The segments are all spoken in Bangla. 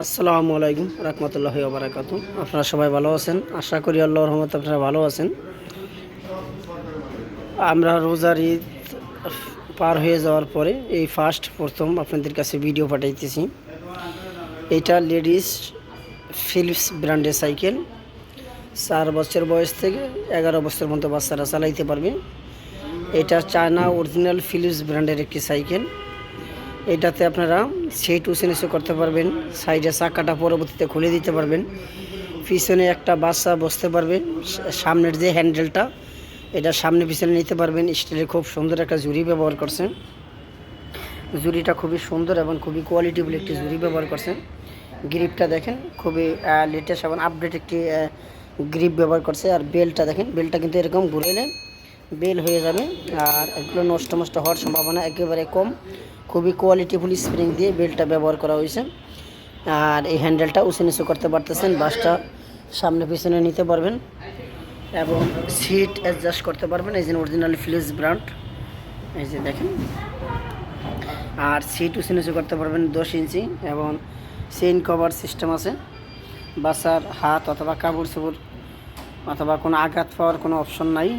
আসসালামু আলাইকুম রহমতুল্লাহি ওয়া বারাকাতুহু। আপনারা সবাই ভালো আছেন, আশা করি আল্লাহর রহমতে আপনারা ভালো আছেন। আমরা রোজার ঈদ পার হয়ে যাওয়ার পরে এই প্রথম আপনাদের কাছে ভিডিও পাঠাইতেছি। এটা লেডিস ফিলিপস ব্র্যান্ডের সাইকেল। 4 বছর বয়স থেকে 11 বছর পর্যন্ত বাচ্চারা চালাইতে পারবে। এটা চায়না অরিজিনাল ফিলিপস ব্র্যান্ডের একটি সাইকেল। এটাতে আপনারা সিট উঁচু নিচু করতে পারবেন, সাইডে চাকাটা পরবর্তীতে খুলে দিতে পারবেন, পিছনে একটা বাচ্চা বসতে পারবে, সামনের যে হ্যান্ডেলটা এটা সামনে পিছনে নিতে পারবেন। স্টিলের খুব সুন্দর একটা জুড়ি ব্যবহার করছেন। জুড়িটা খুবই সুন্দর এবং খুবই কোয়ালিটিফুল একটি জুড়ি ব্যবহার করছেন। গ্রিপটা দেখেন, খুবই লেটেস্ট এবং আপডেট একটি গ্রিপ ব্যবহার করছে। আর বেলটা দেখেন, বেলটা কিন্তু এরকম ঘুরে নেন বেল হয়ে যাবে, আর এগুলো নষ্ট হওয়ার সম্ভাবনা একেবারে কম। খুবই কোয়ালিটিফুল স্প্রিং দিয়ে বেলটা ব্যবহার করা হয়েছে। আর এই হ্যান্ডেলটা উঁচু নিচু করতে পারতেছেন, বাসটা সামনে পিছনে নিতে পারবেন এবং সিট অ্যাডজাস্ট করতে পারবেন। এই যে অরিজিনাল ফিলিপস ব্র্যান্ড, এই যে দেখেন। আর সিট উঁচু নিচু করতে পারবেন 10 ইঞ্চি এবং চেইন কভার সিস্টেম আছে। বাচ্চার হাত অথবা কাপড় চোপড় অথবা কোনো আঘাত পাওয়ার কোনো অপশন নাই।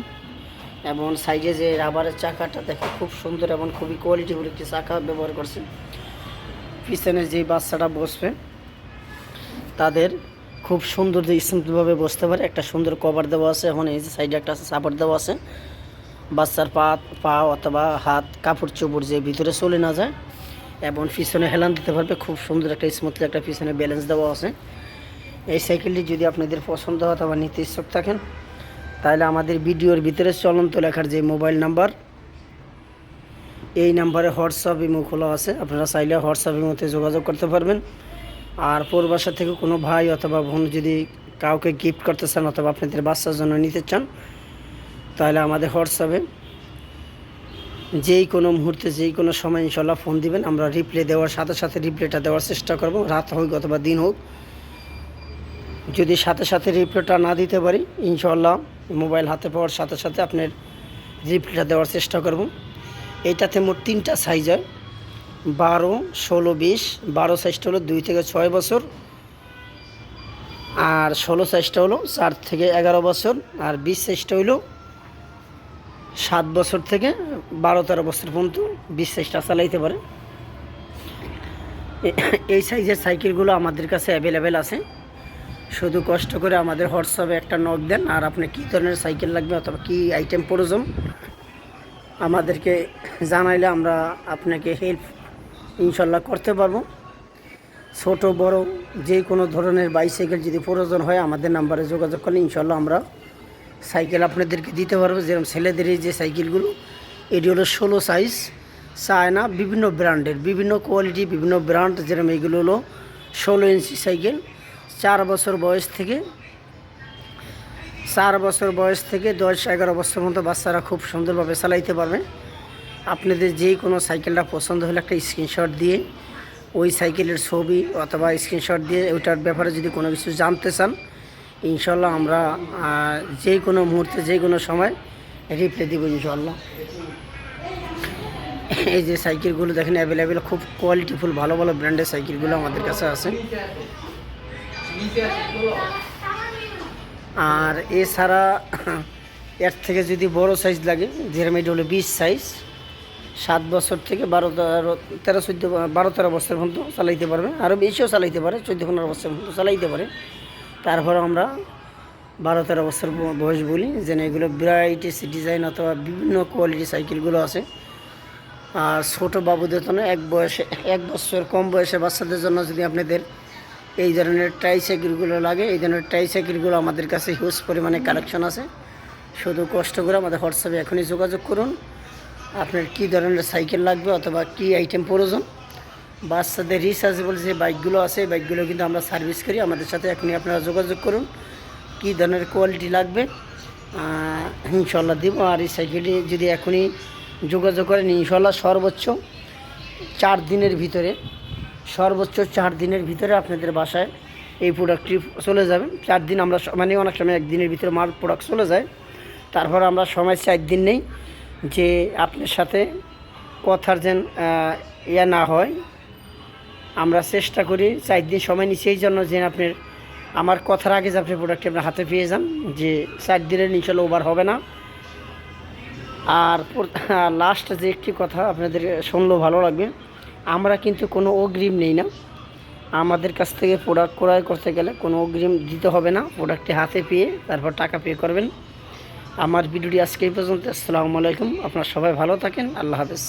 এবং সাইডে যে রাবারের চাকাটা দেখে খুব সুন্দর এবং খুবই কোয়ালিটিফুল একটি চাকা ব্যবহার করছে। পিছনে যে বাচ্চাটা বসবে তাদের খুব সুন্দর যে স্মুথভাবে বসতে পারে, একটা সুন্দর কভার দেওয়া আছে। এখন এই যে সাইডে একটা সাপোর্ট দেওয়া আছে, বাচ্চার পা অথবা হাত কাপড় চোপড় যে ভিতরে চলে না যায়। এবং পিছনে হেলান দিতে পারবে, খুব সুন্দর একটা স্মুথলি একটা পিছনে ব্যালেন্স দেওয়া আছে। এই সাইকেলটি যদি আপনাদের পছন্দ হয় অথবা নিতে ইচ্ছুক থাকেন, তাহলে আমাদের ভিডিওর ভিতরে চলন্ত লেখার যে মোবাইল নাম্বার, এই নাম্বারে হোয়াটসঅ্যাপ ইমো খোলা আছে। আপনারা চাইলে হোয়াটসঅ্যাপ ইমোতে যোগাযোগ করতে পারবেন। আর পূর্বাসা থেকে কোনো ভাই অথবা বোন যদি কাউকে গিফট করতে চান অথবা আপনাদের বাচ্চার জন্য নিতে চান, তাহলে আমাদের হোয়াটসঅ্যাপে যেই কোনো মুহূর্তে যেই কোনো সময় ইনশাল্লাহ ফোন দিবেন। আমরা রিপ্লাই দেওয়ার সাথে সাথে রিপ্লাইটা দেওয়ার চেষ্টা করব, রাত হোক অথবা দিন হোক। যদি সাথে সাথে রিপ্লাইটা না দিতে পারি, ইনশাল্লাহ মোবাইল হাতে পাওয়ার সাথে সাথে আপনার রিপ্লাইটা দেওয়ার চেষ্টা করব। এইটাতে মোট 3টা সাইজ হয়, 12, 16, 20। 12 সাইজটা হলো 2 থেকে 6 বছর, আর 16 সাইজটা হলো 4 থেকে 11 বছর, আর 20 সাইজটা হলো 7 বছর থেকে 12-13 বছর পর্যন্ত 20 সাইজটা চালাইতে পারে। এই সাইজের সাইকেলগুলো আমাদের কাছে অ্যাভেলেবেল আছে। শুধু কষ্ট করে আমাদের হোয়াটসঅ্যাপে একটা নক দেন, আর আপনি কী ধরনের সাইকেল লাগবে অথবা কী আইটেম প্রয়োজন আমাদেরকে জানাইলে আমরা আপনাকে হেল্প ইনশাল্লাহ করতে পারবো। ছোট বড় যে কোনো ধরনের বাইসাইকেল যদি প্রয়োজন হয় আমাদের নাম্বারে যোগাযোগ করলে ইনশাল্লাহ আমরা সাইকেল আপনাদেরকে দিতে পারবো। যেরকম ছেলেদের যে সাইকেলগুলো, এটি হলো 16 সাইজ, চায়না, বিভিন্ন ব্র্যান্ডের, বিভিন্ন কোয়ালিটি, বিভিন্ন ব্র্যান্ড। যেরকম এইগুলো হলো 16 ইঞ্চি সাইকেল। 4 বছর বয়স থেকে 10-11 বছর পর্যন্ত বাচ্চারা খুব সুন্দরভাবে চালাইতে পারবে। আপনাদের যেই কোনো সাইকেলটা পছন্দ হলে একটা স্ক্রিনশট দিয়ে ওই সাইকেলের ছবি অথবা স্ক্রিনশট দিয়ে ওইটার ব্যাপারে যদি কোনো কিছু জানতে চান, ইনশাল্লাহ আমরা যেই কোনো মুহূর্তে যেই কোনো সময় রিপ্লাই দেবো ইনশাল্লাহ। এই যে সাইকেলগুলো দেখেন অ্যাভেলেবেল, খুব কোয়ালিটিফুল ভালো ভালো ব্র্যান্ডের সাইকেলগুলো আমাদের কাছে আছে। আর এছাড়া এর থেকে যদি বড় সাইজ লাগে, যেরকম এটা হলো 20 সাইজ, 7 বছর থেকে 12-13 বছর পর্যন্ত চালাইতে পারবে, আরও বেশিও চালাইতে পারে, 14-15 বছর পর্যন্ত চালাইতে পারে। তারপরে আমরা 12-13 বছর বয়স বলি, যেন এগুলো ভ্যারাইটিস ডিজাইন অথবা বিভিন্ন কোয়ালিটি সাইকেলগুলো আছে। আর ছোটো বাবুদের জন্য 1 বছর কম বয়সে বাচ্চাদের জন্য যদি আপনাদের এই ধরনের ট্রাইসাইকেলগুলো লাগে, এই ধরনের ট্রাইসাইকেলগুলো আমাদের কাছে হিউজ পরিমাণে কালেকশন আছে। শুধু কষ্ট করে আমাদের হোয়াটসঅ্যাপে এখনই যোগাযোগ করুন, আপনার কী ধরনের সাইকেল লাগবে অথবা কী আইটেম প্রয়োজন। বাচ্চাদের রিচার্জেবল যে বাইকগুলো আছে, এই বাইকগুলো কিন্তু আমরা সার্ভিস করি। আমাদের সাথে এখনই আপনারা যোগাযোগ করুন, কী ধরনের কোয়ালিটি লাগবে ইনশাল্লাহ দিব। আর এই সাইকেলটি যদি এখনই যোগাযোগ করেন, ইনশাল্লাহ সর্বোচ্চ 4 দিনের ভিতরে আপনাদের বাসায় এই প্রোডাক্টটি চলে যাবে। 4 দিন আমরা মানে অনেক সময় 1 দিনের ভিতরে মাল প্রোডাক্ট চলে যায়, তারপর আমরা সময় 4 দিন নেই, যে আপনার সাথে কথার যেন ইয়া না হয়, আমরা চেষ্টা করি 4 দিন সময় নিচ্ছি এই জন্য যে আপনার আমার কথার আগে যে আপনি প্রোডাক্টটি আপনার হাতে পেয়ে যান, যে 4 দিনের ইনশাল্লাহ ওভার হবে না। আর লাস্ট যে একটি কথা আপনাদের শুনলেও ভালো লাগবে, আমরা কিন্তু কোনো অগ্রিম নেই না। আমাদের কাছ থেকে প্রোডাক্ট ক্রয় করতে গেলে কোনো অগ্রিম দিতে হবে না, প্রোডাক্টটি হাতে পেয়ে তারপর টাকা পে করবেন। আমার ভিডিওটি আজকে এই পর্যন্ত। আসসালামু আলাইকুম, আপনারা সবাই ভালো থাকেন, আল্লাহ হাফেজ।